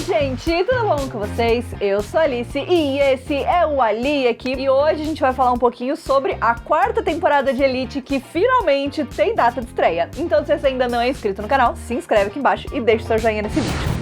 gente, tudo bom com vocês? Eu sou a Alice e esse é o Ali aqui. E hoje a gente vai falar um pouquinho sobre a quarta temporada de Elite, que finalmente tem data de estreia. Então, se você ainda não é inscrito no canal, se inscreve aqui embaixo e deixa o seu joinha nesse vídeo.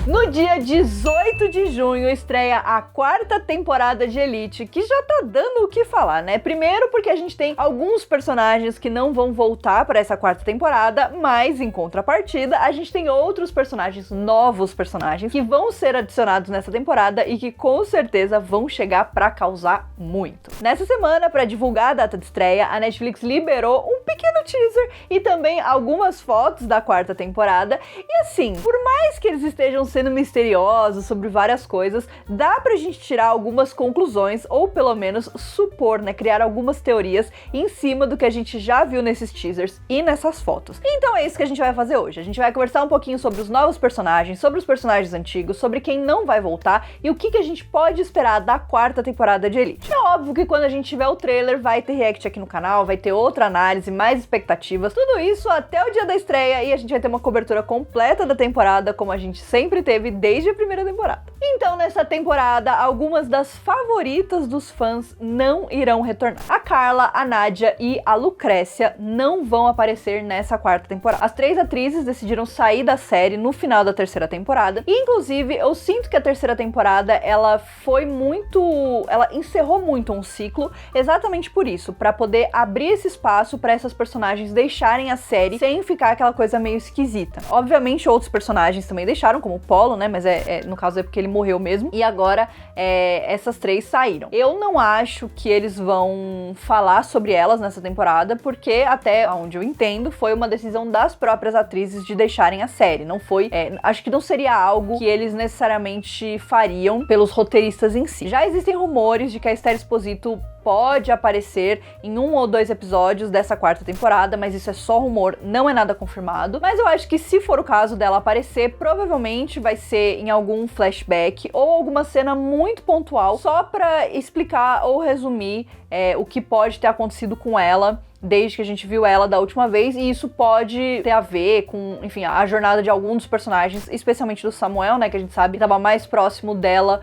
No dia 18 de junho estreia a quarta temporada de Elite, que já tá dando o que falar, né? Primeiro porque a gente tem alguns personagens que não vão voltar para essa quarta temporada, mas em contrapartida a gente tem outros personagens, novos personagens, que vão ser adicionados nessa temporada e que com certeza vão chegar para causar muito. Nessa semana, para divulgar a data de estreia, a Netflix liberou um pequeno teaser e também algumas fotos da quarta temporada. E assim, por mais que eles estejam sendo misteriosos sobre várias coisas, dá pra gente tirar algumas conclusões, ou pelo menos supor, né, criar algumas teorias em cima do que a gente já viu nesses teasers e nessas fotos. Então é isso que a gente vai fazer hoje. A gente vai conversar um pouquinho sobre os novos personagens, sobre os personagens antigos, sobre quem não vai voltar e o que a gente pode esperar da quarta temporada de Elite. É óbvio que quando a gente tiver o trailer vai ter react aqui no canal, vai ter outra análise, mais expectativas, tudo isso até o dia da estreia, e a gente vai ter uma cobertura completa da temporada, como a gente sempre teve desde a primeira temporada. Então, nessa temporada, algumas das favoritas dos fãs não irão retornar. A Carla, a Nádia e a Lucrécia não vão aparecer nessa quarta temporada. As três atrizes decidiram sair da série no final da terceira temporada. E, inclusive, eu sinto que a terceira temporada, ela encerrou muito um ciclo, exatamente por isso, para poder abrir esse espaço para essas personagens deixarem a série sem ficar aquela coisa meio esquisita. Obviamente, outros personagens também deixaram, como o Polo, né? Mas no caso é porque ele morreu mesmo. E agora essas três saíram. Eu não acho que eles vão falar sobre elas nessa temporada, porque até onde eu entendo foi uma decisão das próprias atrizes de deixarem a série. Não foi, acho que não seria algo que eles necessariamente fariam pelos roteiristas em si. Já existem rumores de que a Esther Exposito pode aparecer em 1 ou 2 episódios dessa quarta temporada, mas isso é só rumor, não é nada confirmado. Mas eu acho que se for o caso dela aparecer, provavelmente vai ser em algum flashback ou alguma cena muito pontual, só pra explicar ou resumir o que pode ter acontecido com ela desde que a gente viu ela da última vez, e isso pode ter a ver com, enfim, a jornada de algum dos personagens, especialmente do Samuel, né, que a gente sabe que estava mais próximo dela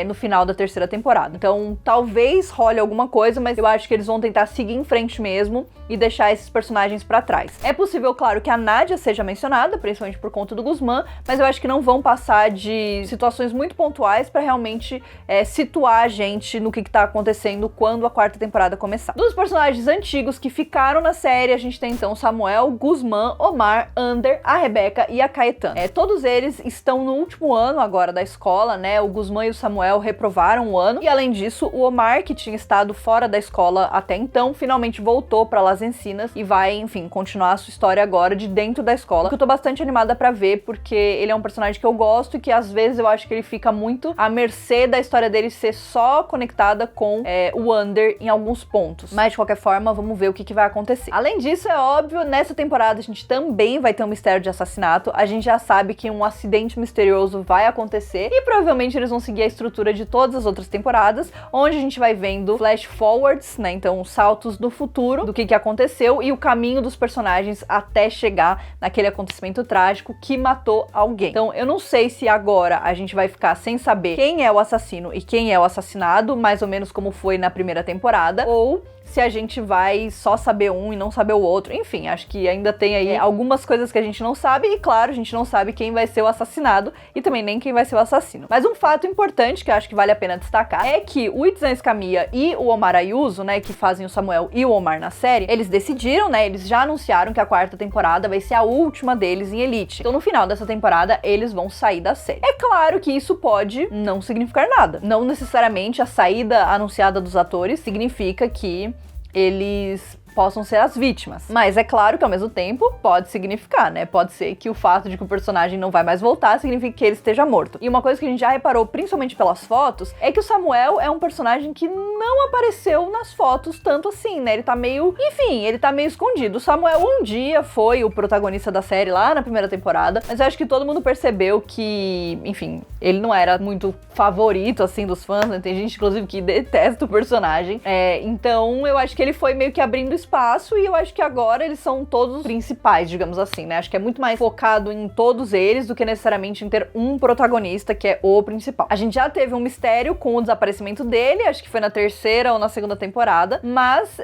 no final da terceira temporada. Então, talvez role alguma coisa, mas eu acho que eles vão tentar seguir em frente mesmo e deixar esses personagens pra trás. É possível, claro, que a Nádia seja mencionada, principalmente por conta do Guzmán, mas eu acho que não vão passar de situações muito pontuais pra realmente situar a gente no que tá acontecendo quando a quarta temporada começar. Dos personagens antigos que ficaram na série, a gente tem então Samuel, Guzmán, Omar, Ander, a Rebeca e a Caetana. Todos eles estão no último ano agora da escola, né? O Guzmán e o Samuel reprovaram o ano, e além disso, o Omar, que tinha estado fora da escola até então, finalmente voltou pra Las Encinas e vai, enfim, continuar a sua história agora de dentro da escola, que eu tô bastante animada pra ver, porque ele é um personagem que eu gosto e que às vezes eu acho que ele fica muito à mercê da história dele ser só conectada com o Ander em alguns pontos. Mas de qualquer forma, vamos ver o que vai acontecer. Além disso, é óbvio, nessa temporada a gente também vai ter um mistério de assassinato. A gente já sabe que um acidente misterioso vai acontecer e provavelmente eles vão seguir a estrutura de todas as outras temporadas, onde a gente vai vendo flash forwards, né, então saltos do futuro do que aconteceu e o caminho dos personagens até chegar naquele acontecimento trágico que matou alguém. Então, eu não sei se agora a gente vai ficar sem saber quem é o assassino e quem é o assassinado, mais ou menos como foi na primeira temporada, ou se a gente vai só saber um e não saber o outro. Enfim, acho que ainda tem aí algumas coisas que a gente não sabe, e claro, a gente não sabe quem vai ser o assassinado e também nem quem vai ser o assassino. Mas um fato importante que eu acho que vale a pena destacar é que o Itzan Escamilla e o Omar Ayuso, né, que fazem o Samuel e o Omar na série, eles decidiram, né, eles já anunciaram que a quarta temporada vai ser a última deles em Elite. Então no final dessa temporada eles vão sair da série. É claro que isso pode não significar nada. Não necessariamente a saída anunciada dos atores significa que eles possam ser as vítimas. Mas é claro que ao mesmo tempo pode significar, né? Pode ser que o fato de que o personagem não vai mais voltar signifique que ele esteja morto. E uma coisa que a gente já reparou, principalmente pelas fotos, é que o Samuel é um personagem que não apareceu nas fotos tanto assim, né? Ele tá meio... Enfim, ele tá meio escondido. O Samuel um dia foi o protagonista da série lá na primeira temporada, mas eu acho que todo mundo percebeu que, enfim, ele não era muito favorito, assim, dos fãs, né? Tem gente, inclusive, que detesta o personagem. Então, eu acho que ele foi meio que abrindo espaço e eu acho que agora eles são todos principais, digamos assim, né? Acho que é muito mais focado em todos eles do que necessariamente em ter um protagonista que é o principal. A gente já teve um mistério com o desaparecimento dele, acho que foi na terceira ou na segunda temporada, mas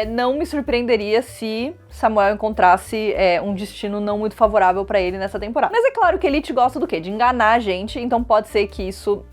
não me surpreenderia se Samuel encontrasse um destino não muito favorável pra ele nessa temporada. Mas é claro que Elite gosta do quê? De enganar a gente, então pode ser que isso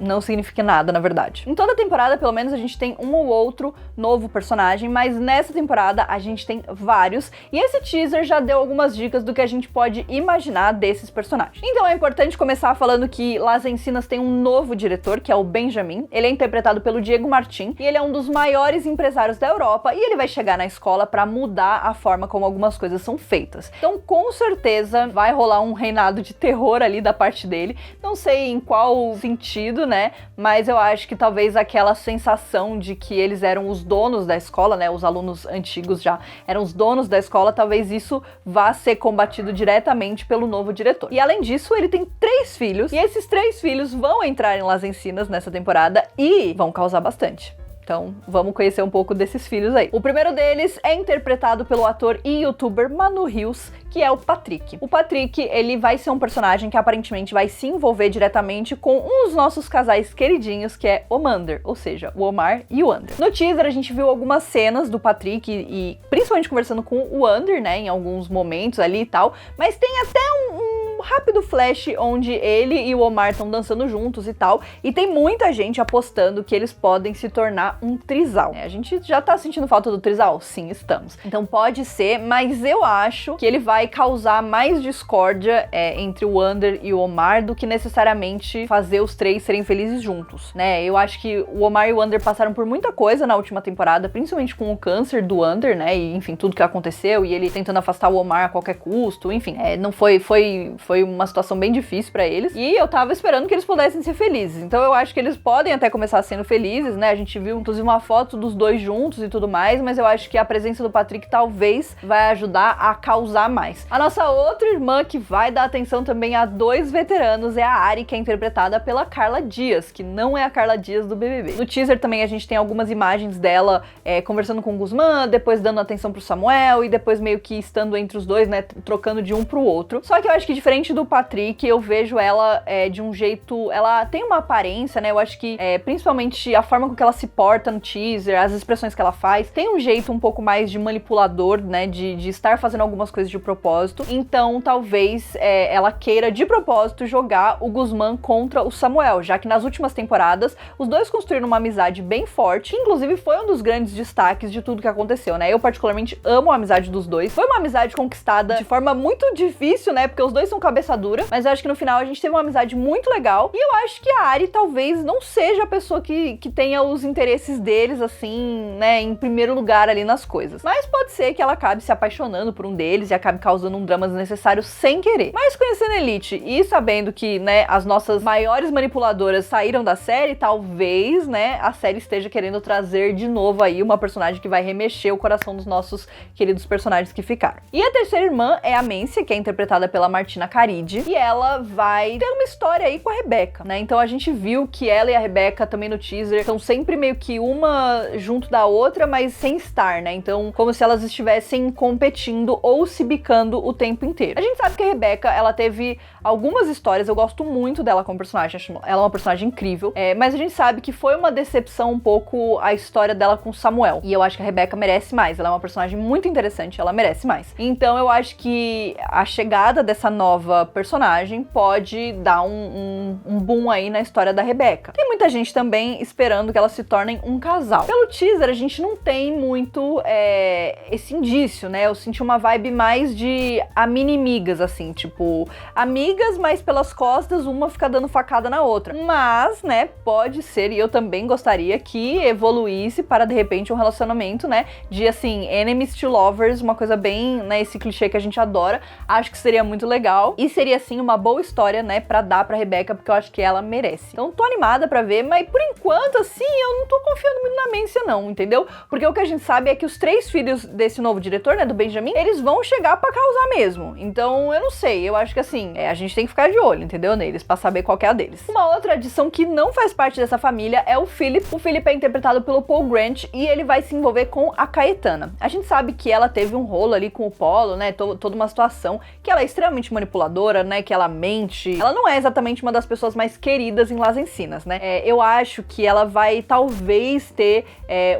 não significa nada, na verdade. Em toda temporada, pelo menos, a gente tem um ou outro novo personagem, mas nessa temporada a gente tem vários, e esse teaser já deu algumas dicas do que a gente pode imaginar desses personagens. Então é importante começar falando que Las Encinas tem um novo diretor, que é o Benjamin. Ele é interpretado pelo Diego Martin, e ele é um dos maiores empresários da Europa, e ele vai chegar na escola pra mudar a forma como algumas coisas são feitas. Então, com certeza, vai rolar um reinado de terror ali da parte dele. Não sei em qual sentido, né? Mas eu acho que talvez aquela sensação de que eles eram os donos da escola, né? Os alunos antigos já eram os donos da escola, talvez isso vá ser combatido diretamente pelo novo diretor. E além disso, ele tem 3 filhos, e esses 3 filhos vão entrar em Las Encinas nessa temporada e vão causar bastante. Então, vamos conhecer um pouco desses filhos aí. O primeiro deles é interpretado pelo ator e youtuber Manu Rios, que é o Patrick. O Patrick, ele vai ser um personagem que aparentemente vai se envolver diretamente com um dos nossos casais queridinhos, que é o Mander, ou seja, o Omar e o Ander. No teaser, a gente viu algumas cenas do Patrick e principalmente conversando com o Ander, né, em alguns momentos ali e tal, mas tem até um rápido flash onde ele e o Omar estão dançando juntos e tal, e tem muita gente apostando que eles podem se tornar um trisal. A gente já tá sentindo falta do trisal? Sim, estamos. Então pode ser, mas eu acho que ele vai causar mais discórdia entre o Ander e o Omar do que necessariamente fazer os 3 serem felizes juntos, né? Eu acho que o Omar e o Ander passaram por muita coisa na última temporada, principalmente com o câncer do Ander, né? E enfim, tudo que aconteceu, e ele tentando afastar o Omar a qualquer custo, enfim, não foi uma situação bem difícil pra eles, e eu tava esperando que eles pudessem ser felizes, então eu acho que eles podem até começar sendo felizes, né? A gente viu inclusive uma foto dos 2 juntos e tudo mais, mas eu acho que a presença do Patrick talvez vai ajudar a causar mais. A nossa outra irmã que vai dar atenção também a 2 veteranos é a Ari, que é interpretada pela Carla Dias, que não é a Carla Dias do BBB. No teaser também a gente tem algumas imagens dela conversando com o Guzmán, depois dando atenção pro Samuel e depois meio que estando entre os dois, né, trocando de um pro outro. Só que eu acho que diferente do Patrick, eu vejo ela de um jeito... Ela tem uma aparência, né, eu acho que principalmente a forma com que ela se porta no teaser, as expressões que ela faz, tem um jeito um pouco mais de manipulador, né, de estar fazendo algumas coisas de propósito. Então, talvez ela queira de propósito jogar o Guzmán contra o Samuel, já que nas últimas temporadas os dois construíram uma amizade bem forte, que inclusive foi um dos grandes destaques de tudo que aconteceu, né? Eu particularmente amo a amizade dos dois. Foi uma amizade conquistada de forma muito difícil, né? Porque os dois são cabeça dura, mas eu acho que no final a gente teve uma amizade muito legal, e eu acho que a Ari talvez não seja a pessoa que tenha os interesses deles, assim, né, em primeiro lugar ali nas coisas. Mas pode ser que ela acabe se apaixonando por um deles e acabe causando um drama desnecessário sem querer. Mas conhecendo Elite e sabendo que, né, as nossas maiores manipuladoras saíram da série, talvez, né, a série esteja querendo trazer de novo aí uma personagem que vai remexer o coração dos nossos queridos personagens que ficaram. E a terceira irmã é a Mncia, que é interpretada pela Martina Caridi, e ela vai ter uma história aí com a Rebeca, né? Então a gente viu que ela e a Rebeca também no teaser são sempre meio que uma junto da outra, mas sem estar, né? Então, como se elas estivessem competindo ou se bicando o tempo inteiro. A gente sabe que a Rebeca, ela teve algumas histórias, eu gosto muito dela como personagem, acho ela uma personagem incrível, mas a gente sabe que foi uma decepção um pouco a história dela com Samuel, e eu acho que a Rebeca merece mais, ela é uma personagem muito interessante, ela merece mais. Então eu acho que a chegada dessa nova personagem pode dar um boom aí na história da Rebeca. Tem muita gente também esperando que elas se tornem um casal. Pelo teaser, a gente não tem muito esse indício, né? Eu senti uma vibe mais de inimigas, assim, tipo, amigas, mas pelas costas, uma fica dando facada na outra. Mas, né, pode ser, e eu também gostaria que evoluísse para, de repente, um relacionamento, né, de, assim, enemies to lovers, uma coisa bem, né, esse clichê que a gente adora. Acho que seria muito legal. E se seria, assim, uma boa história, né, pra dar pra Rebecca, porque eu acho que ela merece. Então tô animada pra ver, mas por enquanto, assim, eu não tô confiando muito na Mance não, entendeu? Porque o que a gente sabe é que os 3 filhos desse novo diretor, né, do Benjamin, eles vão chegar pra causar mesmo. Então, eu não sei, eu acho que, assim, a gente tem que ficar de olho, entendeu, neles, pra saber qual que é a deles. Uma outra adição que não faz parte dessa família é o Philip. O Philip é interpretado pelo Paul Grant e ele vai se envolver com a Caetana. A gente sabe que ela teve um rolo ali com o Polo, né, toda uma situação, que ela é extremamente manipuladora, né, que ela mente. Ela não é exatamente uma das pessoas mais queridas em Las Encinas, né. Eu acho que ela vai, talvez, ter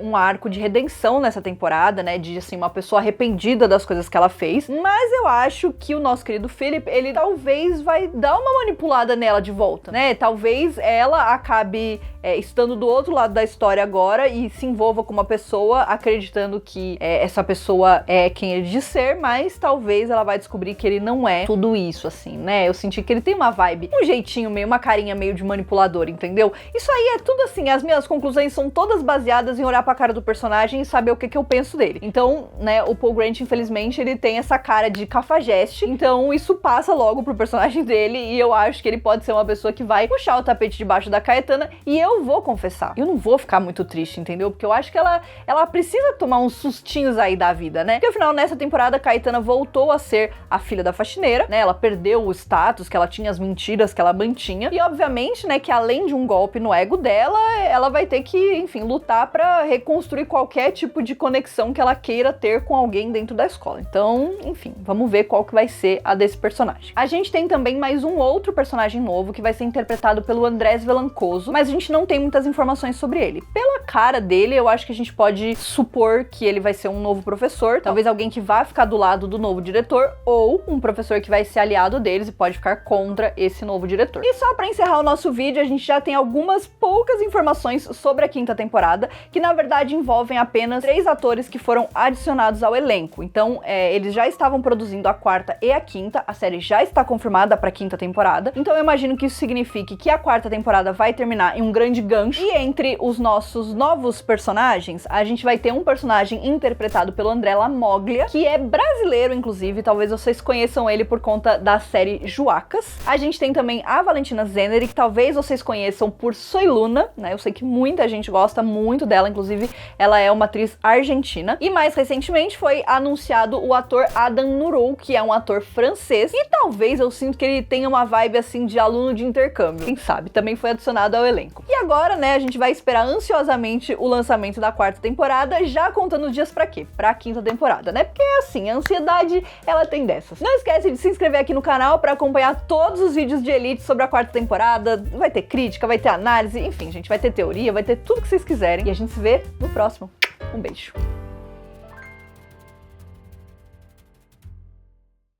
um arco de redenção nessa temporada, né, de, assim, uma pessoa arrependida das coisas que ela fez, mas eu acho que o nosso querido Philip, ele talvez vai dar uma manipulada nela de volta, né, talvez ela acabe estando do outro lado da história agora e se envolva com uma pessoa acreditando que essa pessoa é quem ele diz ser, mas talvez ela vai descobrir que ele não é tudo isso, assim, né? Eu senti que ele tem uma vibe, um jeitinho meio, uma carinha meio de manipulador, entendeu? Isso aí é tudo assim, as minhas conclusões são todas baseadas em olhar pra cara do personagem e saber o que eu penso dele. Então, né, o Paul Grant, infelizmente, ele tem essa cara de cafajeste, então isso passa logo pro personagem dele e eu acho que ele pode ser uma pessoa que vai puxar o tapete debaixo da Caetana e eu vou confessar, eu não vou ficar muito triste, entendeu? Porque eu acho que ela precisa tomar uns sustinhos aí da vida, né? Porque afinal, nessa temporada, a Caetana voltou a ser a filha da faxineira, né? Ela perdeu o status que ela tinha, as mentiras que ela mantinha. E obviamente, né, que além de um golpe no ego dela, ela vai ter que, enfim, lutar pra reconstruir qualquer tipo de conexão que ela queira ter com alguém dentro da escola. Então, enfim, vamos ver qual que vai ser a desse personagem. A gente tem também mais um outro personagem novo que vai ser interpretado pelo Andrés Velancoso, mas a gente não tem muitas informações sobre ele. Pela cara dele, eu acho que a gente pode supor que ele vai ser um novo professor, talvez alguém que vai ficar do lado do novo diretor, ou um professor que vai ser aliado deles e pode ficar contra esse novo diretor. E só pra encerrar o nosso vídeo, a gente já tem algumas poucas informações sobre a 5ª temporada, que na verdade envolvem apenas 3 atores que foram adicionados ao elenco. Então, eles já estavam produzindo a 4ª e a 5ª, a série já está confirmada pra 5ª temporada, então eu imagino que isso signifique que a 4ª temporada vai terminar em um grande gancho, e entre os nossos novos personagens, a gente vai ter um personagem interpretado pelo André Lamoglia, que é brasileiro, inclusive, talvez vocês conheçam ele por conta da série Joacas. A gente tem também a Valentina Zeneri, que talvez vocês conheçam por Soy Luna, né? Eu sei que muita gente gosta muito dela, inclusive ela é uma atriz argentina. E mais recentemente foi anunciado o ator Adam Nurou, que é um ator francês, e talvez eu sinto que ele tenha uma vibe assim de aluno de intercâmbio, quem sabe, também foi adicionado ao elenco. E agora, né, a gente vai esperar ansiosamente o lançamento da 4ª temporada, já contando dias pra quê? Pra 5ª temporada, né? Porque assim, a ansiedade, ela tem dessas. Não esquece de se inscrever aqui no canal pra acompanhar todos os vídeos de Elite sobre a 4ª temporada. Vai ter crítica, vai ter análise, enfim, gente, vai ter teoria, vai ter tudo que vocês quiserem. E a gente se vê no próximo. Um beijo.